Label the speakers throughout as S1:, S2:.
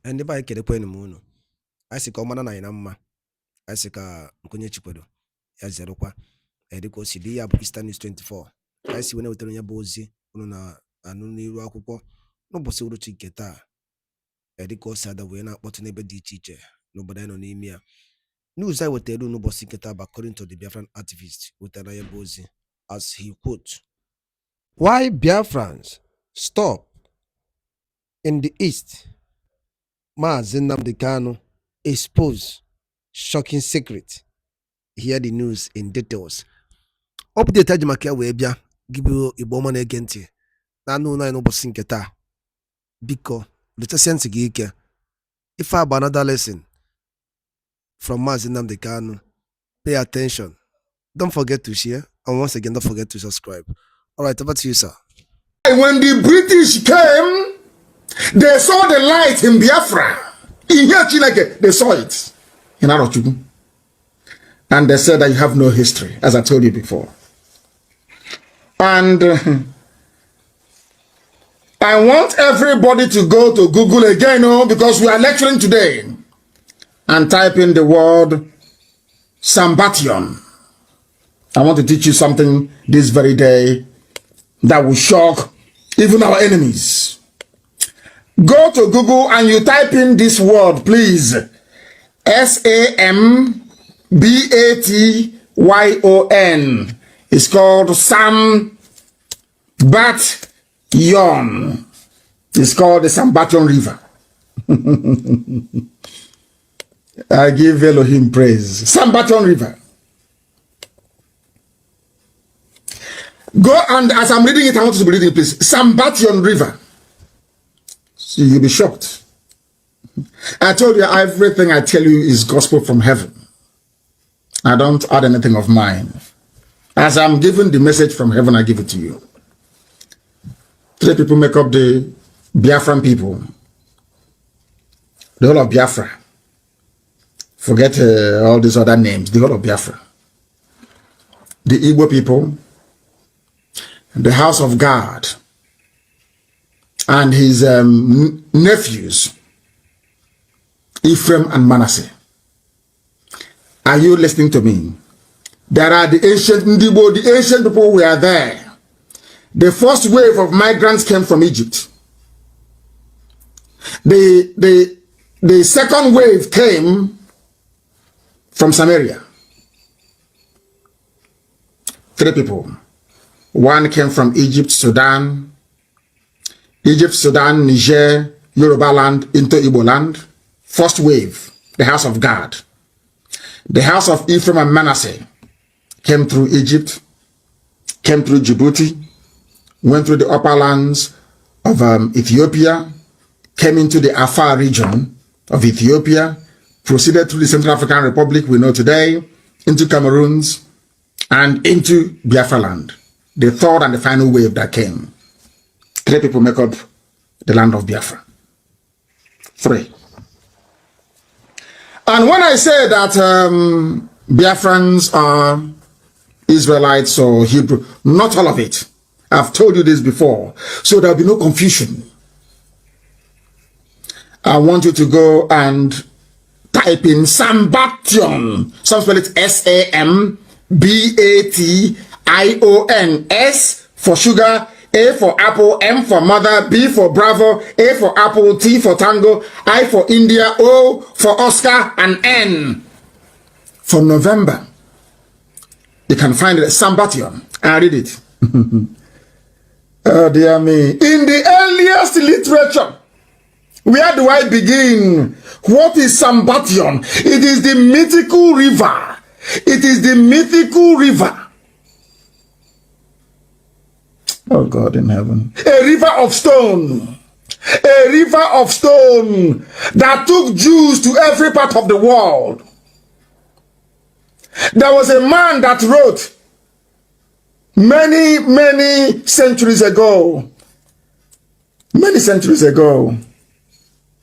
S1: ndị be anyị kedekwanụ m unu. Anyị sị ka ọ mara na anyị na mma. Anyị sị ka nkonye chikwedo ya zerụkwa dịka o si dị. Ya bụ Eastern News 24. Anyị si wee na-wetara onye bụ ozi unu na-anụ n'iru akwụkwọ n'ụbọchị uruchi nke taa, dịka o si ada wee na-akpọtụ n'ebe dị iche iche n'obodo anyị nọ n'ime ya. News anyị wetara n'ụbọchị nke taa bụ according to the Biafran activist wetara ya bụ ozi, as he quote, "Why Biafrans stop in the East? Maazị Nnamdi Kanu expose shocking secret." Hear the news in details. Update aji maka ya wee bịa gịbụ Igbo ọma na-ege ntị na anụ ụlọ anyị n'ụbọchị nke taa. Biko lechasie ntị gị ike. Ife a bụ another lesson from Maazị Nnamdi Kanu. Pay attention. Don't forget to share, and once again, don't forget to subscribe. All right, over to you, sir.
S2: When the British came, they saw the light in Biafra. In here, Chineke, they saw it in Arochukwu. And they said that you have no history, as I told you before. And I want everybody to go to Google again, because we are lecturing today, and type in the word Sambation. I want to teach you something this very day that will shock even our enemies. Go to Google and you type in this word, please. Sambation. It's called Sambation. It's called the Sambation River. I give Elohim praise. Sambation River. Go, and as I'm reading it, I want you to be reading it, please. Sambation River. So you'll be shocked. I told you everything I tell you is gospel from heaven. I don't add anything of mine. As I'm giving the message from heaven, I give it to you. 3 people make up the Biafran people. The whole of Biafra. Forget all these other names. The whole of Biafra. The Igbo people. The house of God. And his nephews. Ephraim and Manasseh. Are you listening to me? There are the ancient Ndibo, the ancient people were there. The first wave of migrants came from Egypt. The second wave came from Samaria. 3 people. One came from Egypt, Sudan, Niger, Yoruba land into Igbo land. First wave, the house of God. The house of Ephraim and Manasseh came through Egypt, came through Djibouti, went through the upper lands of Ethiopia, came into the Afar region of Ethiopia, proceeded through the Central African Republic we know today, into Cameroons, and into Biafra land. The third and the final wave that came. 3 people make up the land of Biafra. 3. And when I say that Biafrans are Israelites or Hebrew, not all of it. I've told you this before, so there'll be no confusion. I want you to go and type in Sambation. Some spell it Sambation. S for sugar, A for apple, M for mother, B for Bravo, A for apple, T for tango, I for India, O for Oscar, and N for November. You can find it at Sambation. I read it. Oh dear me. In the earliest literature, where do I begin? What is Sambation? It is the mythical river. It is the mythical river. Oh God in heaven. A river of stone. A river of stone that took Jews to every part of the world. There was a man that wrote many centuries ago. Many centuries ago.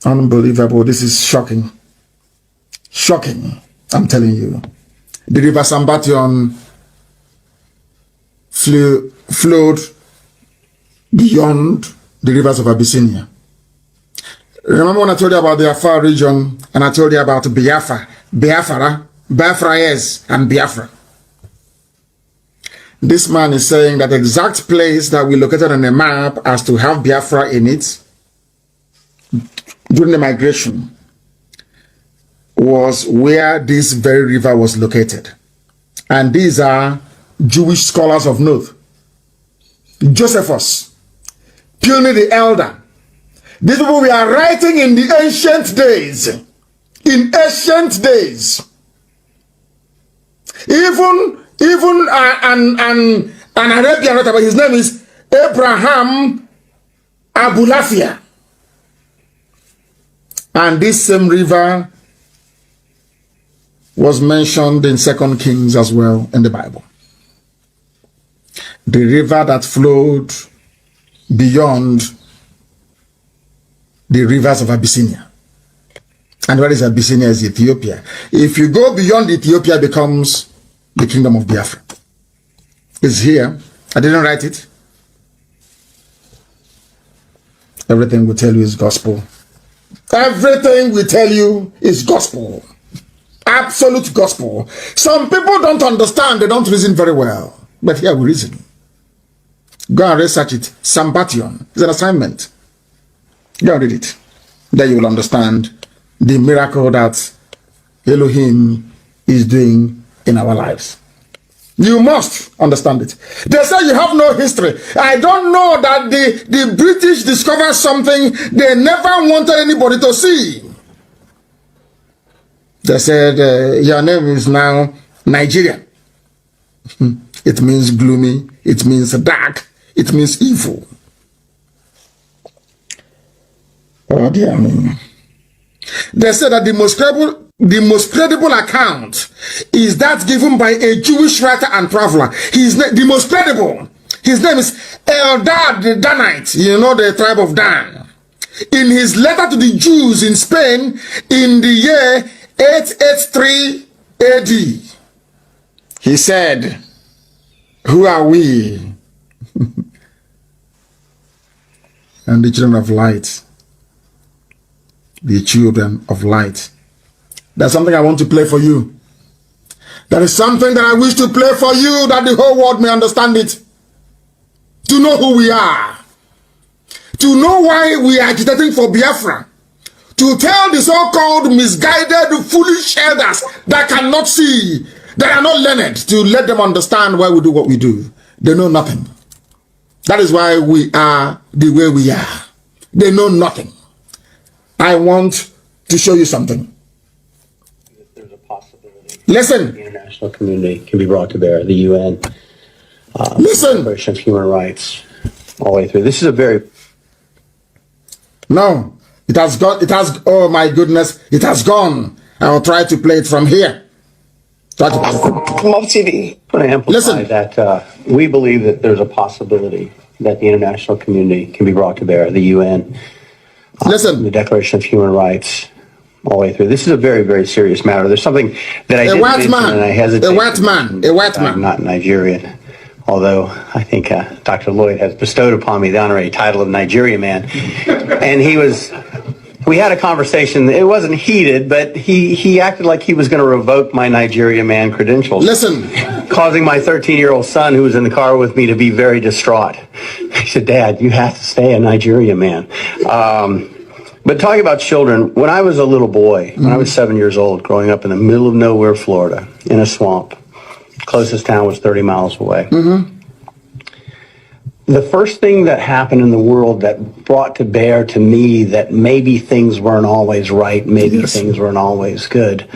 S2: Unbelievable. This is shocking. Shocking. I'm telling you. The river Sambation flowed beyond the rivers of Abyssinia. Remember when I told you about the Afar region and I told you about Biafra, yes, and Biafra. This man is saying that the exact place that we located on the map as to have Biafra in it during the migration was where this very river was located. And these are Jewish scholars of note. Josephus, Pliny the Elder. These people we are writing in the ancient days. In ancient days. Even an Arabian writer, but his name is Abraham Abulafia. And this same river was mentioned in 2 Kings as well in the Bible. The river that flowed beyond the rivers of Abyssinia. And where is Abyssinia? Is Ethiopia. If you go beyond Ethiopia, it becomes the kingdom of Biafra. It's here. I didn't write it. Everything we tell you is gospel. Everything we tell you is gospel. Absolute gospel. Some people don't understand. They don't reason very well. But here we reason. Go and research it. Sambation. It's an assignment. Go and read it. Then you will understand the miracle that Elohim is doing in our lives. You must understand it. They say you have no history. I don't know that the British discovered something they never wanted anybody to see. They said, your name is now Nigeria. It means gloomy. It means dark. It means evil. Oh dear me. They said that the most credible account is that given by a Jewish writer and traveler. The most credible. His name is Eldad the Danite. You know, the tribe of Dan. In his letter to the Jews in Spain in the year 883 AD, he said, who are we? And the children of light. The children of light. That's something I want to play for you. That is something that I wish to play for you, that the whole world may understand it. To know who we are. To know why we are agitating for Biafra. To tell the so-called misguided, foolish elders that cannot see, that are not learned, to let them understand why we do what we do. They know nothing. That is why we are the way we are. They know nothing. I want to show you something.
S3: There's a possibility.
S2: Listen.
S3: The international community can be brought to bear. The UN.
S2: Listen.
S3: Declaration of Human Rights. All the way through. This is a very...
S2: No. It has gone. It has. Oh my goodness. It has gone. I will try to play it from here. Try to play it from
S3: TV. I want to amplify that we believe that there's a possibility that the international community can be brought to bear. The UN.
S2: Listen.
S3: The Declaration of Human Rights, all the way through. This is a very, very serious matter. There's something that I didn't mention, and I hesitate.
S2: A white man. A white man.
S3: I'm not Nigerian, although I think Dr. Lloyd has bestowed upon me the honorary title of Nigeria man. And we had a conversation. It wasn't heated, but he acted like he was going to revoke my Nigeria man credentials.
S2: Listen.
S3: Causing my 13-year-old son, who was in the car with me, to be very distraught. He said, Dad, you have to stay a Nigeria man. But talking about children, when I was a little boy, when I was 7 years old, growing up in the middle of nowhere, Florida, in a swamp, closest town was 30 miles away. The first thing that happened in the world that brought to bear to me that maybe things weren't always right, maybe things weren't always good,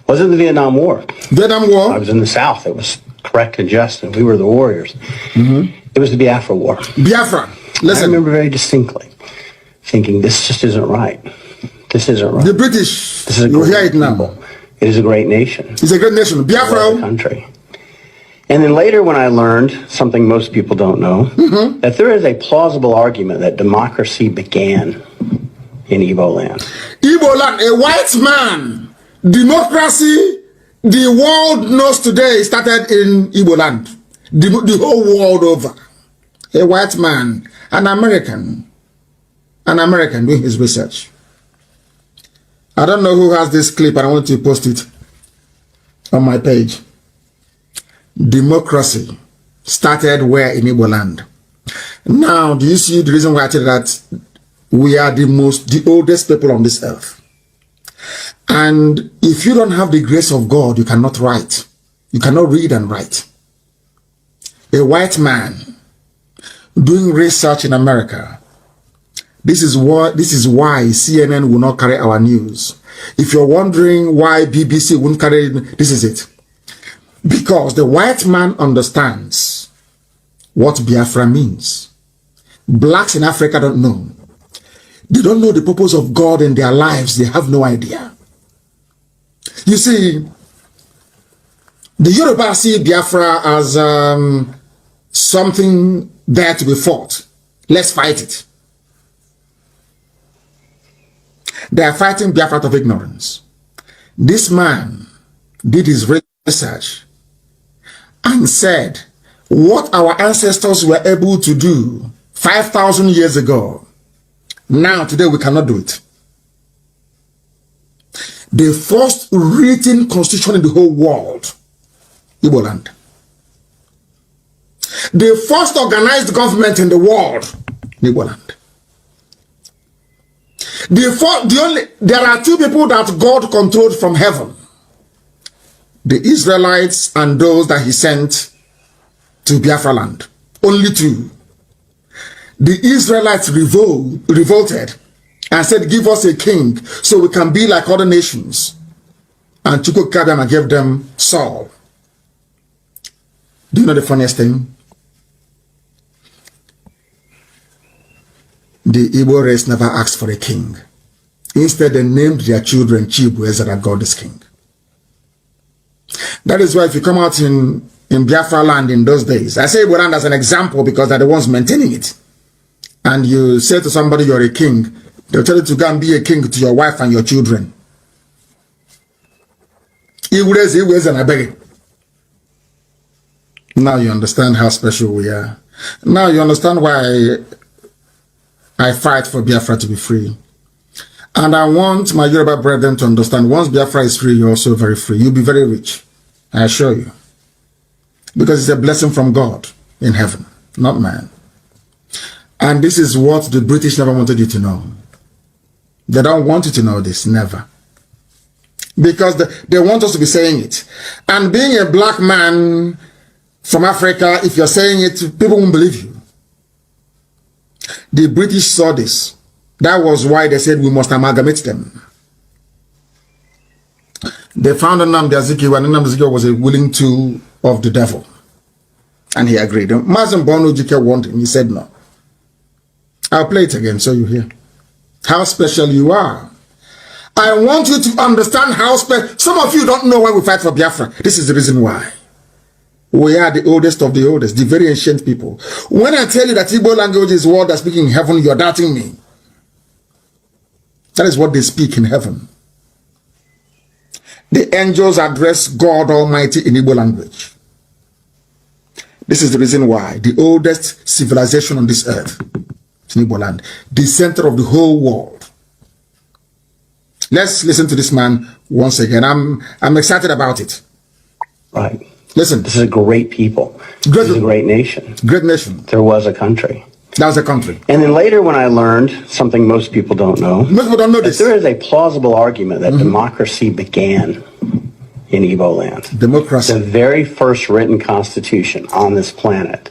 S3: wasn't the Vietnam War.
S2: Vietnam War?
S3: I was in the South. It was correct and just, and we were the warriors. It was the Biafra War.
S2: Biafra. Listen.
S3: I remember very distinctly thinking, this just isn't right. This isn't right.
S2: The British,
S3: this is a
S2: you
S3: great
S2: hear it now.
S3: people. It is a great nation.
S2: It's a great nation. Biafra.
S3: Country. And then later when I learned, something most people don't know, that there is a plausible argument that democracy began in Igbo land.
S2: Igbo land, a white man. Democracy, the world knows today, started in Igbo land. The whole world over. A white man, an American doing his research. I don't know who has this clip, and I want to post it on my page. Democracy started where in Igbo land? Now, do you see the reason why I tell you that we are the oldest people on this earth? And if you don't have the grace of God, you cannot write. You cannot read and write. A white man doing research in America. This is why CNN will not carry our news. If you're wondering why BBC won't carry it, this is it. Because the white man understands what Biafra means. Blacks in Africa don't know. They don't know the purpose of God in their lives. They have no idea. You see, the Yoruba see Biafra as something there to be fought. Let's fight it. They are fighting Biafra out of ignorance. This man did his research and said what our ancestors were able to do 5,000 years ago. Now, today, we cannot do it. The first written constitution in the whole world, Igbo land. The first organized government in the world, Igbo land. There are two people that God controlled from heaven. The Israelites and those that he sent to Biafra land. Only two. The Israelites revolted and said, give us a king so we can be like other nations. And Chukwukabiyama gave them Saul. Do you know the funniest thing? The Igbo race never asked for a king. Instead, they named their children Chibueze, that God is king. That is why if you come out in Biafra land in those days, I say Igbo land as an example because they're the ones maintaining it. And you say to somebody you're a king, they'll tell you to go and be a king to your wife and your children. Now you understand how special we are. Now you understand why I fight for Biafra to be free. And I want my Yoruba brethren to understand, once Biafra is free, you're also very free. You'll be very rich, I assure you. Because it's a blessing from God in heaven, not man. And this is what the British never wanted you to know. They don't want you to know this, never. Because they want us to be saying it. And being a black man from Africa, if you're saying it, people won't believe you. The British saw this. That was why they said we must amalgamate them. They found Nnamdi Kanu, and Nnamdi Kanu was a willing tool of the devil. And he agreed. Mazen Bono Jike wanted him. He said no. I'll play it again so you hear how special you are. I want you to understand how special. Some of you don't know why we fight for Biafra. This is the reason why. We are the oldest of the oldest, the very ancient people. When I tell you that Igbo language is what they speak in heaven, you're doubting me. That is what they speak in heaven. The angels address God Almighty in Igbo language. This is the reason why the oldest civilization on this earth, in Igbo land, the center of the whole world. Let's listen to this man once again. I'm excited about it.
S3: Right.
S2: Listen.
S3: This is a great people. This is a great nation.
S2: Great nation.
S3: There was a country.
S2: That was a country.
S3: And then later when I learned something most people don't know.
S2: Most people don't know this.
S3: There is a plausible argument that democracy began in Igbo land.
S2: Democracy.
S3: The very first written constitution on this planet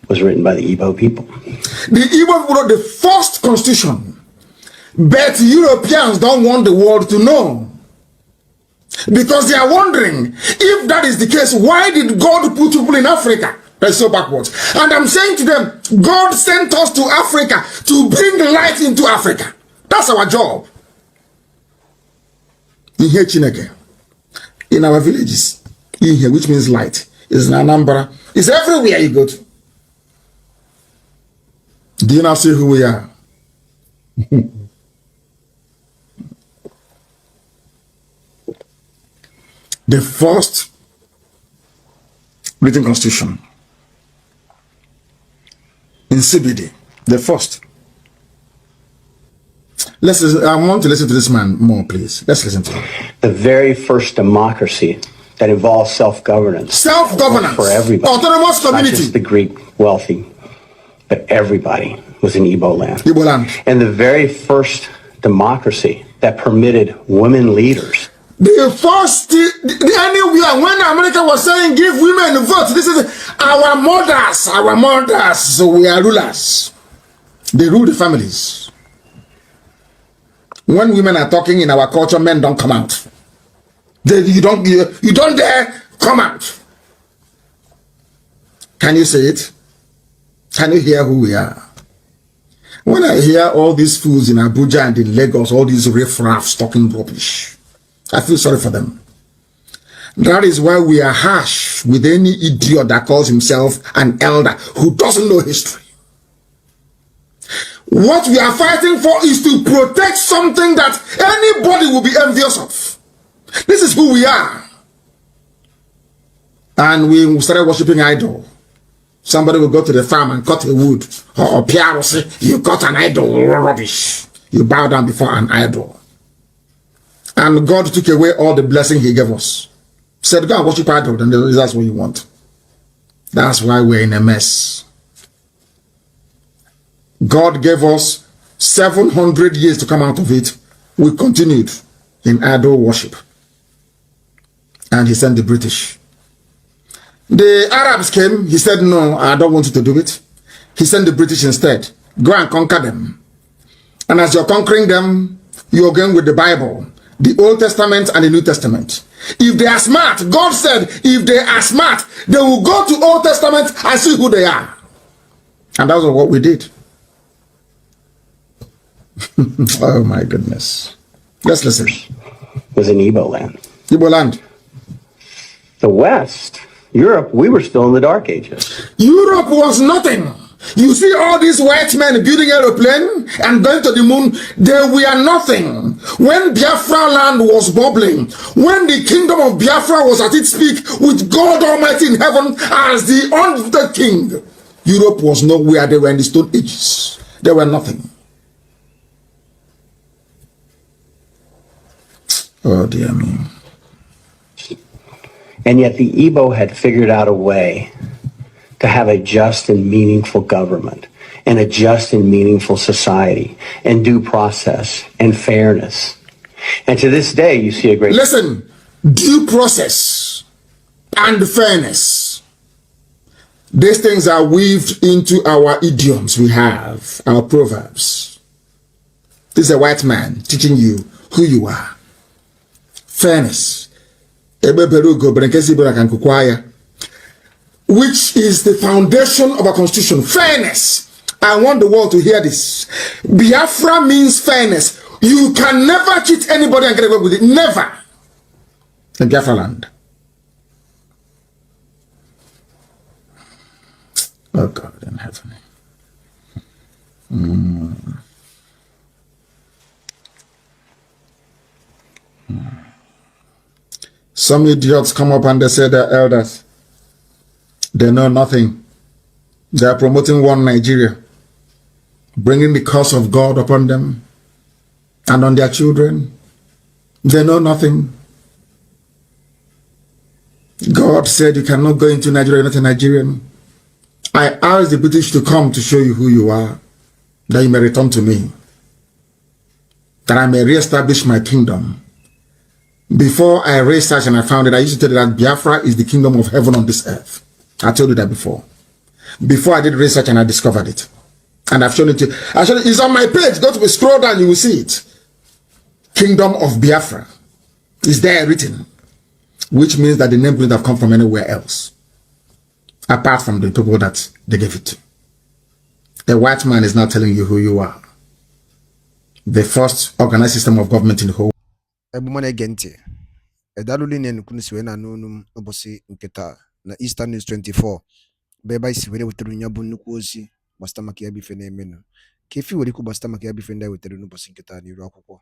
S3: was written by the Igbo people.
S2: The Igbo wrote the first constitution. But Europeans don't want the world to know. Because they are wondering, if that is the case, why did God put people in Africa? That's so backwards. And I'm saying to them, God sent us to Africa to bring light into Africa. That's our job. In here, Chineke, in our villages, in here, which means light, is in Anambra, it's everywhere you go to. Do you now see who we are? The first written constitution in CBD, the first. I want to listen to this man more, please. Let's listen to him.
S3: The very first democracy that involves self-governance.
S2: Self-governance.
S3: For everybody.
S2: Autonomous community.
S3: Not just the Greek wealthy, but everybody was in Igbo land.
S2: Igbo land.
S3: And the very first democracy that permitted women leaders.
S2: The first, anywhere when America was saying give women the vote, this is our mothers, so we are rulers. They rule the families. When women are talking in our culture, men don't come out. You don't dare come out. Can you say it? Can you hear who we are? When I hear all these fools in Abuja and in Lagos, all these riffraffs talking rubbish, I feel sorry for them. That is why we are harsh with any idiot that calls himself an elder who doesn't know history. What we are fighting for is to protect something that anybody will be envious of. This is who we are. And we started worshiping idol. Somebody will go to the farm and cut a wood. Or Pierre will say, you cut an idol, rubbish. You bow down before an idol. And God took away all the blessing he gave us. Said, go and worship idol, and that's what you want. That's why we're in a mess. God gave us 700 years to come out of it. We continued in idol worship. And he sent the British. The Arabs came. He said, no, I don't want you to do it. He sent the British instead. Go and conquer them. And as you're conquering them, you're going with the Bible, the Old Testament and the New Testament. If they are smart, God said, if they are smart, they will go to Old Testament and see who they are. And that's what we did. Oh my goodness. Let's listen.
S3: Was in Igbo land.
S2: Igbo land.
S3: The West, Europe, we were still in the Dark Ages.
S2: Europe was nothing. You see all these white men building aeroplane and going to the moon, they were nothing. When Biafra land was bubbling, when the kingdom of Biafra was at its peak with God Almighty in heaven as the king, Europe was nowhere. They were in the Stone Ages. They were nothing. Oh dear me.
S3: And yet the Igbo had figured out a way to have a just and meaningful government and a just and meaningful society and due process and fairness. And to this day, you see a great...
S2: Listen, due process and fairness. These things are weaved into our idioms we have, our proverbs. This is a white man teaching you who you are. Fairness. Which is the foundation of our constitution. Fairness. I want the world to hear this. Biafra means fairness. You can never cheat anybody and get away with it. Never. In Biafra land. Oh God in heaven. Some idiots come up and they say they're elders. They know nothing. They are promoting one Nigeria, bringing the curse of God upon them and on their children. They know nothing. God said you cannot go into Nigeria, you're not a Nigerian. I asked the British to come to show you who you are, that you may return to me, that I may reestablish my kingdom. Before I researched and I found it, I used to tell you that Biafra is the kingdom of heaven on this earth. I told you that before. Before I did research and I discovered it. And I've shown it to you. Actually, it's on my page. Go to scroll down, you will see it. Kingdom of Biafra is there written. Which means that the name couldn't have come from anywhere else. Apart from the people that they gave it to. The white man is not telling you who you are. The first organized system of government in the whole
S1: Edaluli Nukunu Siwena Nunum Obosi Nketa na Eastern News 24. Beba isiwene weteru nyabu nnukwu ozi gbasata maka ya bife na-emenụ. Ka efi were ikwu gbasata maka ya bife ndị weteru n'ụbọchị nketa n'iru akwụkwọ.